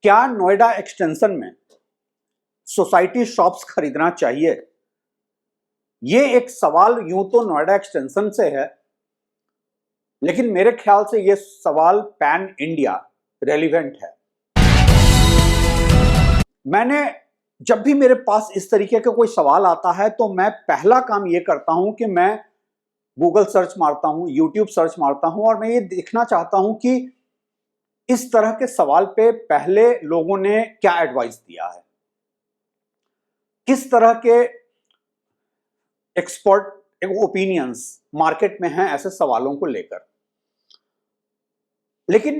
क्या नोएडा एक्सटेंशन में society shops खरीदना चाहिए? ये एक सवाल यूं तो नोएडा एक्सटेंशन से है, लेकिन मेरे ख्याल से ये सवाल पैन इंडिया रेलिवेंट है। मैंने जब भी मेरे पास इस तरीके का कोई सवाल आता है तो मैं पहला काम ये करता हूं कि मैं गूगल सर्च मारता हूं, यूट्यूब सर्च मारता हूं और मैं ये देखना चाहता हूं कि इस तरह के सवाल पे पहले लोगों ने क्या एडवाइस दिया है, किस तरह के एक्सपर्ट ओपिनियंस मार्केट में हैं ऐसे सवालों को लेकर। लेकिन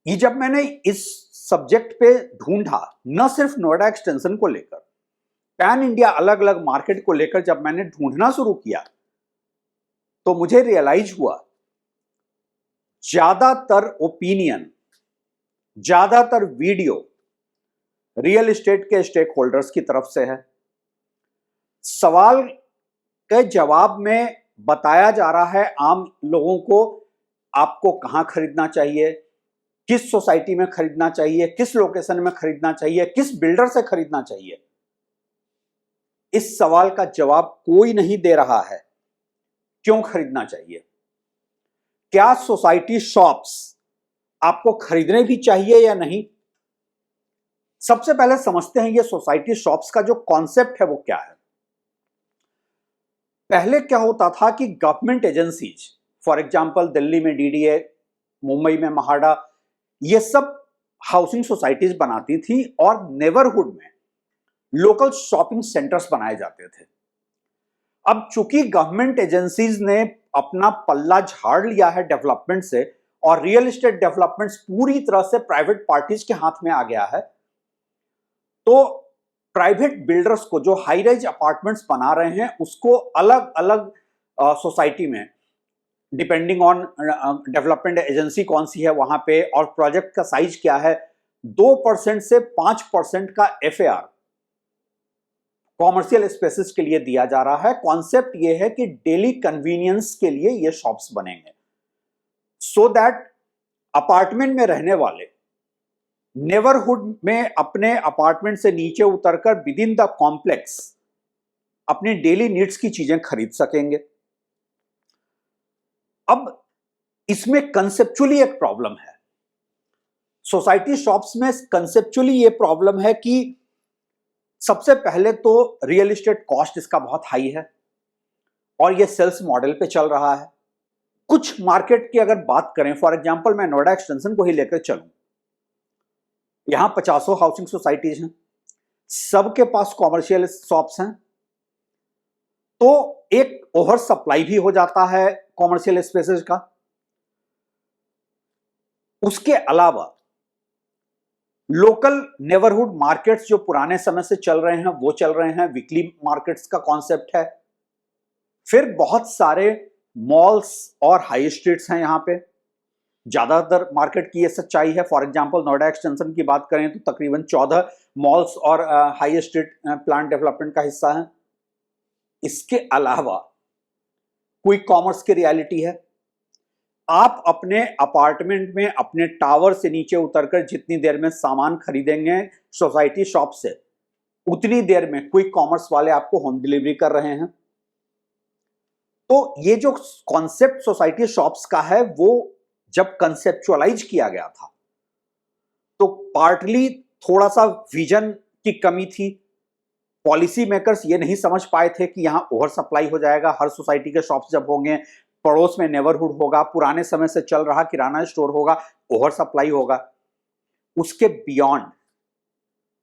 ये जब मैंने इस सब्जेक्ट पे ढूंढा, न सिर्फ नोएडा एक्सटेंशन को लेकर, पैन इंडिया अलग अलग मार्केट को लेकर जब मैंने ढूंढना शुरू किया तो मुझे रियलाइज हुआ ज्यादातर ओपिनियन, ज्यादातर वीडियो रियल एस्टेट के स्टेक होल्डर्स की तरफ से है। सवाल के जवाब में बताया जा रहा है आम लोगों को आपको कहां खरीदना चाहिए, किस सोसाइटी में खरीदना चाहिए, किस लोकेशन में खरीदना चाहिए, किस बिल्डर से खरीदना चाहिए। इस सवाल का जवाब कोई नहीं दे रहा है क्यों खरीदना चाहिए। क्या सोसाइटी शॉप्स आपको खरीदने भी चाहिए या नहीं? सबसे पहले समझते हैं ये सोसाइटी शॉप्स का जो कॉन्सेप्ट है वो क्या है। पहले क्या होता था कि government agencies, for example Delhi में डीडीए, मुंबई में महाडा, ये सब हाउसिंग सोसाइटीज बनाती थी और नेबरहुड में लोकल शॉपिंग सेंटर्स बनाए जाते थे। अब चूंकि गवर्नमेंट एजेंसीज ने अपना पल्ला झाड़ लिया है डेवलपमेंट से और रियल एस्टेट डेवलपमेंट्स पूरी तरह से प्राइवेट पार्टीज के हाथ में आ गया है, तो प्राइवेट बिल्डर्स को जो हाई राइज अपार्टमेंट्स बना रहे हैं उसको अलग अलग सोसाइटी में, डिपेंडिंग ऑन डेवलपमेंट एजेंसी कौन सी है वहां पे और प्रोजेक्ट का साइज क्या है, 2% से 5% का FAR कॉमर्शियल स्पेसेस के लिए दिया जा रहा है। कॉन्सेप्ट ये है कि डेली कन्वीनियंस के लिए ये शॉप्स बनेंगे सो दैट अपार्टमेंट में रहने वाले नेबरहुड में अपने अपार्टमेंट से नीचे उतरकर विद इन द कॉम्प्लेक्स अपनी डेली नीड्स की चीजें खरीद सकेंगे। अब इसमें कंसेप्चुअली एक प्रॉब्लम है। सोसाइटी शॉप्स में कंसेप्चुअली ये प्रॉब्लम है कि सबसे पहले तो रियल एस्टेट कॉस्ट इसका बहुत हाई है और ये सेल्स मॉडल पे चल रहा है। कुछ मार्केट की अगर बात करें, फॉर एग्जांपल मैं नोएडा एक्सटेंशन को ही लेकर चलूं, यहां 50 हाउसिंग सोसाइटीज हैं, सबके पास कॉमर्शियल शॉप्स हैं, तो एक ओवर सप्लाई भी हो जाता है कॉमर्शियल स्पेसेस का। उसके अलावा लोकल नेबरहुड मार्केट्स जो पुराने समय से चल रहे हैं वो चल रहे हैं, वीकली मार्केट्स का कॉन्सेप्ट है। फिर बहुत सारे मॉल्स और हाई स्ट्रीट्स हैं यहां पे, ज्यादातर मार्केट की ये सच्चाई है। फॉर एग्जांपल नोएडा एक्सटेंशन की बात करें तो तकरीबन 14 मॉल्स और हाई स्ट्रीट प्लान डेवलपमेंट का हिस्सा है। इसके अलावा क्विक कॉमर्स की रियलिटी है। आप अपने अपार्टमेंट में अपने टावर से नीचे उतरकर जितनी देर में सामान खरीदेंगे सोसाइटी शॉप से, उतनी देर में क्विक कॉमर्स वाले आपको होम डिलीवरी कर रहे हैं। तो ये जो कॉन्सेप्ट सोसाइटी शॉप्स का है वो जब कंसेप्चुअलाइज किया गया था तो पार्टली थोड़ा सा विजन की कमी थी। पॉलिसी मेकर्स ये नहीं समझ पाए थे कि यहां ओवर सप्लाई हो जाएगा, हर सोसाइटी के शॉप्स जब होंगे, पड़ोस में नेबरहुड होगा, पुराने समय से चल रहा किराना स्टोर होगा, ओवर सप्लाई होगा। उसके बियॉन्ड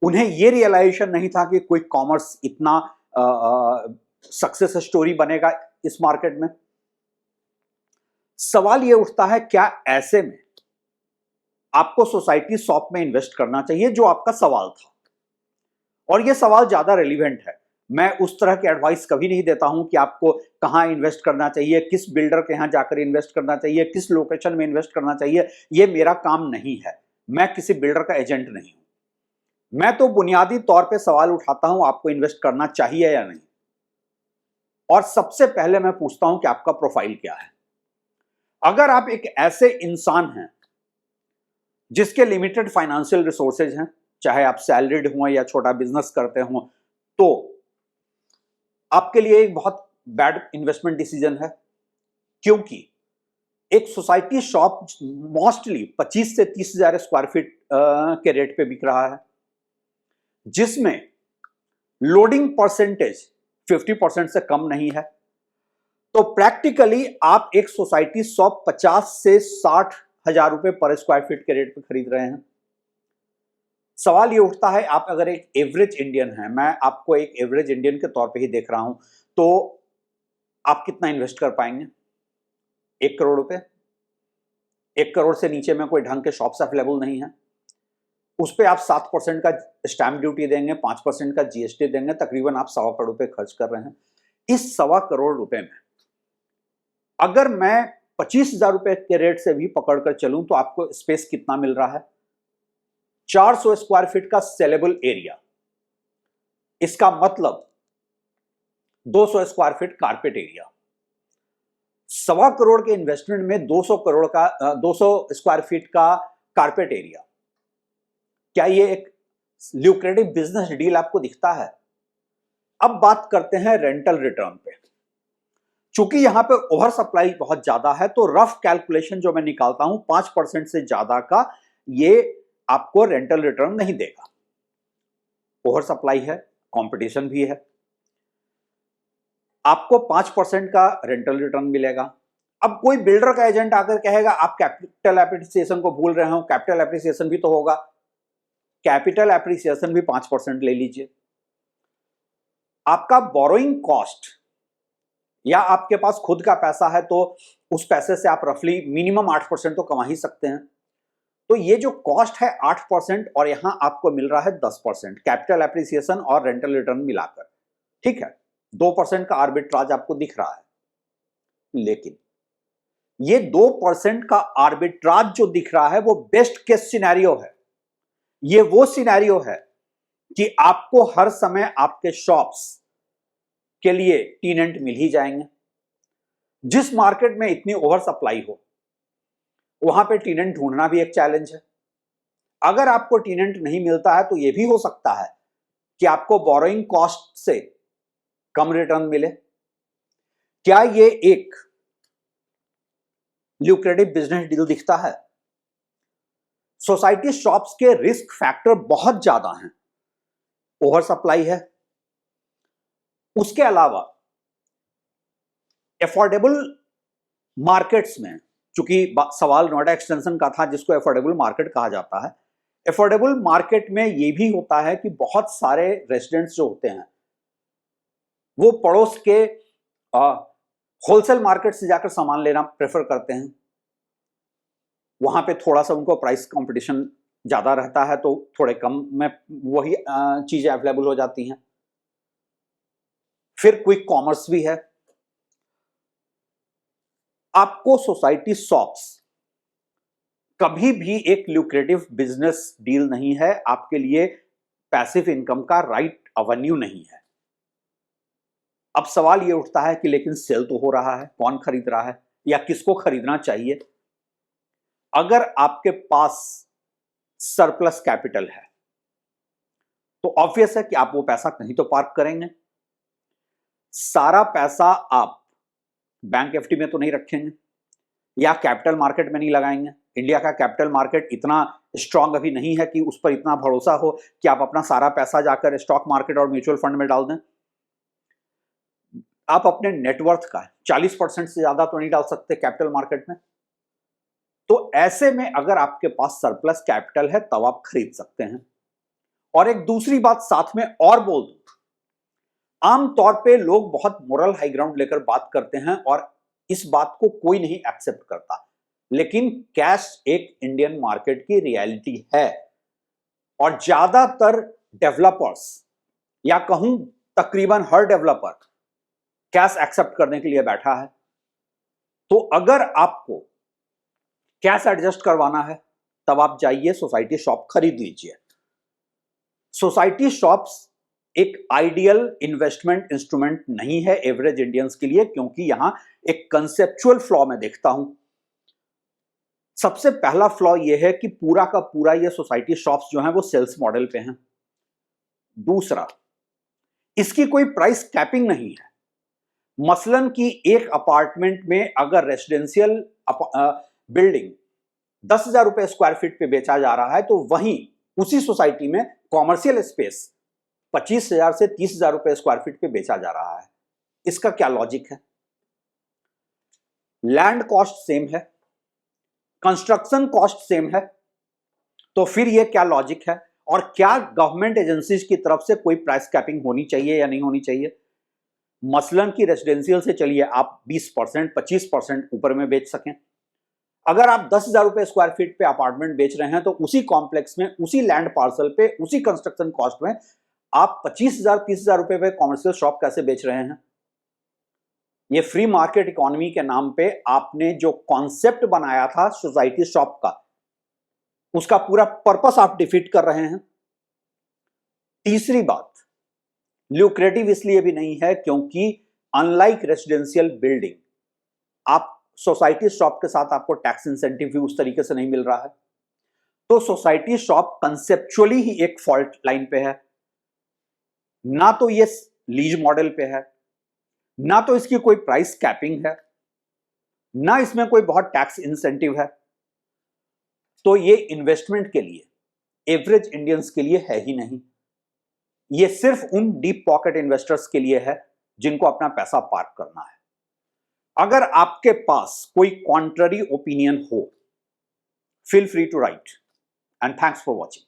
उन्हें यह रियलाइजेशन नहीं था कि क्विक कॉमर्स इतना सक्सेस स्टोरी बनेगा इस मार्केट में। सवाल यह उठता है क्या ऐसे में आपको सोसाइटी शॉप में इन्वेस्ट करना चाहिए, जो आपका सवाल था। और यह सवाल ज्यादा रेलिवेंट है। मैं उस तरह की एडवाइस कभी नहीं देता हूं कि आपको कहां इन्वेस्ट करना चाहिए, किस बिल्डर के यहां जाकर इन्वेस्ट करना चाहिए, किस लोकेशन में इन्वेस्ट करना चाहिए। यह मेरा काम नहीं है, मैं किसी बिल्डर का एजेंट नहीं हूं। मैं तो बुनियादी तौर पे सवाल उठाता हूं आपको इन्वेस्ट करना चाहिए या नहीं, और सबसे पहले मैं पूछता हूं कि आपका प्रोफाइल क्या है। अगर आप एक ऐसे इंसान हैं जिसके लिमिटेड फाइनेंशियल रिसोर्सेज हैं, चाहे आप सैलरीड हो या छोटा बिजनेस करते हो, तो आपके लिए एक बहुत बैड इन्वेस्टमेंट डिसीजन है। क्योंकि एक सोसाइटी शॉप मोस्टली 25 से 30,000 स्क्वायर फीट के रेट पे बिक रहा है, जिसमें लोडिंग परसेंटेज 50% से कम नहीं है। तो प्रैक्टिकली आप एक सोसाइटी शॉप 50 से 60,000 रुपए पर स्क्वायर फीट के रेट पे खरीद रहे हैं। सवाल ये उठता है, आप अगर एक एवरेज इंडियन हैं, मैं आपको एक एवरेज इंडियन के तौर पे ही देख रहा हूं, तो आप कितना इन्वेस्ट कर पाएंगे? 1 करोड़ रुपए। 1 करोड़ से नीचे में कोई ढंग के शॉप्स अवेलेबल नहीं है। उस पर आप 7% का स्टैंप ड्यूटी देंगे, 5% का जीएसटी देंगे, तकरीबन आप 1.25 करोड़ रुपए खर्च कर रहे हैं। इस 1.25 करोड़ रुपए में अगर मैं 25,000 रुपए के रेट से भी पकड़कर चलूं तो आपको स्पेस कितना मिल रहा है? 400 स्क्वायर फीट का सेलेबल एरिया। इसका मतलब 200 square feet carpet area. 1.25 crore के इन्वेस्टमेंट में 200 स्क्वायर फीट का कारपेट एरिया, क्या ये एक ल्यूक्रेटिव बिजनेस डील आपको दिखता है? अब बात करते हैं रेंटल रिटर्न पे। चूंकि यहां पे ओवर सप्लाई बहुत ज्यादा है, तो रफ कैलकुलेशन जो मैं निकालता हूं, 5% से ज्यादा का ये आपको रेंटल रिटर्न नहीं देगा। ओवर सप्लाई है, कंपटीशन भी है, आपको 5% का रेंटल रिटर्न मिलेगा। अब कोई बिल्डर का एजेंट आकर कहेगा आप कैपिटल एप्रिसिएशन को भूल रहे हो, कैपिटल एप्रिसिएशन भी तो होगा। कैपिटल एप्रिसिएशन भी 5% ले लीजिए। आपका बोरोइंग कॉस्ट, या आपके पास खुद का पैसा है तो उस पैसे से आप रफली मिनिमम 8% तो कमा ही सकते हैं। तो ये जो कॉस्ट है 8%, और यहां आपको मिल रहा है 10%, कैपिटल एप्रिसिएशन और रेंटल रिटर्न मिलाकर। ठीक है, 2% का आर्बिट्राज आपको दिख रहा है। लेकिन ये 2% का आर्बिट्राज जो दिख रहा है वो बेस्ट केस सिनेरियो है। ये वो सिनेरियो है कि आपको हर समय आपके शॉप्स के लिए टीनेंट मिल ही जाएंगे। जिस मार्केट में इतनी ओवर सप्लाई हो, वहां पे टीनेंट ढूंढना भी एक चैलेंज है। अगर आपको टीनेंट नहीं मिलता है तो यह भी हो सकता है कि आपको बोरोइंग कॉस्ट से कम रिटर्न मिले। क्या यह एक ल्यूक्रेटिव बिजनेस डील दिखता है? सोसाइटी शॉप्स के रिस्क फैक्टर बहुत ज्यादा हैं। ओवर सप्लाई है, उसके अलावा एफोर्डेबल मार्केट्स में, चूंकि सवाल नोएडा एक्सटेंशन का था जिसको एफोर्डेबल मार्केट कहा जाता है, एफोर्डेबल मार्केट में यह भी होता है कि बहुत सारे रेजिडेंट्स जो होते हैं वो पड़ोस के होलसेल मार्केट से जाकर सामान लेना प्रेफर करते हैं। वहां पे थोड़ा सा उनको प्राइस कंपटीशन ज्यादा रहता है, तो थोड़े कम में वही चीजें अवेलेबल हो जाती हैं। फिर क्विक कॉमर्स भी है। आपको सोसाइटी शॉप्स कभी भी एक ल्यूक्रेटिव बिजनेस डील नहीं है, आपके लिए पैसिव इनकम का राइट एवेन्यू नहीं है। अब सवाल यह उठता है कि लेकिन सेल तो हो रहा है, कौन खरीद रहा है या किसको खरीदना चाहिए? अगर आपके पास सरप्लस कैपिटल है तो ऑब्वियस है कि आप वो पैसा कहीं तो पार्क करेंगे। सारा पैसा आप बैंक एफडी में तो नहीं रखेंगे या कैपिटल मार्केट में नहीं लगाएंगे। इंडिया का कैपिटल मार्केट इतना स्ट्रांग अभी नहीं है कि उस पर इतना भरोसा हो कि आप अपना सारा पैसा जाकर स्टॉक मार्केट और म्यूचुअल फंड में डाल दें। आप अपने नेटवर्थ का 40% से ज्यादा तो नहीं डाल सकते कैपिटल मार्केट में। तो ऐसे में अगर आपके पास सरप्लस कैपिटल है तब आप खरीद सकते हैं। और एक दूसरी बात साथ में और बोल दूं, आमतौर पे लोग बहुत मोरल हाई ग्राउंड लेकर बात करते हैं और इस बात को कोई नहीं एक्सेप्ट करता, लेकिन कैश एक इंडियन मार्केट की रियलिटी है। और ज्यादातर डेवलपर्स, या कहूं तकरीबन हर डेवलपर, कैश एक्सेप्ट करने के लिए बैठा है। तो अगर आपको कैश एडजस्ट करवाना है तब आप जाइए सोसाइटी शॉप खरीद लीजिए। सोसाइटी शॉप्स एक आइडियल इन्वेस्टमेंट इंस्ट्रूमेंट नहीं है एवरेज इंडियंस के लिए, क्योंकि यहां एक कंसेप्चुअल फ्लॉ में देखता हूं। सबसे पहला फ्लॉ यह है कि पूरा का पूरा ये सोसाइटी शॉप्स जो हैं वो सेल्स मॉडल पे हैं। दूसरा, इसकी कोई प्राइस कैपिंग नहीं है। मसलन कि एक अपार्टमेंट में अगर रेसिडेंशियल बिल्डिंग 10,000 रुपए स्क्वायर फीट पे बेचा जा रहा है, तो वहीं उसी सोसाइटी में कॉमर्शियल स्पेस 25,000 से 30,000 रुपए स्क्वायर फीट पे बेचा जा रहा है। इसका क्या लॉजिक है? लैंड कॉस्ट सेम है, कंस्ट्रक्शन कॉस्ट सेम है, तो फिर यह क्या लॉजिक है? और क्या गवर्नमेंट एजेंसीज की तरफ से कोई प्राइस कैपिंग होनी चाहिए या नहीं होनी चाहिए? मसलन की रेसिडेंशियल से चलिए आप 20% 25% ऊपर में बेच सकें। अगर आप 10,000 रुपए स्क्वायर फीट पे अपार्टमेंट बेच रहे हैं, तो उसी कॉम्प्लेक्स में, उसी लैंड पार्सल पे, उसी कंस्ट्रक्शन कॉस्ट में आप 25,000 30,000 रुपए पे कॉमर्शियल शॉप कैसे बेच रहे हैं? ये फ्री मार्केट इकोनॉमी के नाम पे आपने जो कॉन्सेप्ट बनाया था सोसाइटी शॉप का, उसका पूरा पर्पस आप डिफीट कर रहे हैं। तीसरी बात, ल्यूक्रेटिव इसलिए भी नहीं है क्योंकि अनलाइक रेसिडेंशियल बिल्डिंग, आप सोसाइटी शॉप के साथ आपको टैक्स इंसेंटिव भी उस तरीके से नहीं मिल रहा है। तो सोसाइटी शॉप कंसेप्चुअली ही एक फॉल्ट लाइन पे है। ना तो ये लीज मॉडल पे है, ना तो इसकी कोई प्राइस कैपिंग है, ना इसमें कोई बहुत टैक्स इंसेंटिव है। तो ये इन्वेस्टमेंट के लिए, एवरेज इंडियंस के लिए है ही नहीं। ये सिर्फ उन डीप पॉकेट इन्वेस्टर्स के लिए है जिनको अपना पैसा पार्क करना है। अगर आपके पास कोई कॉन्ट्ररी ओपिनियन हो, feel free to write, and thanks for watching.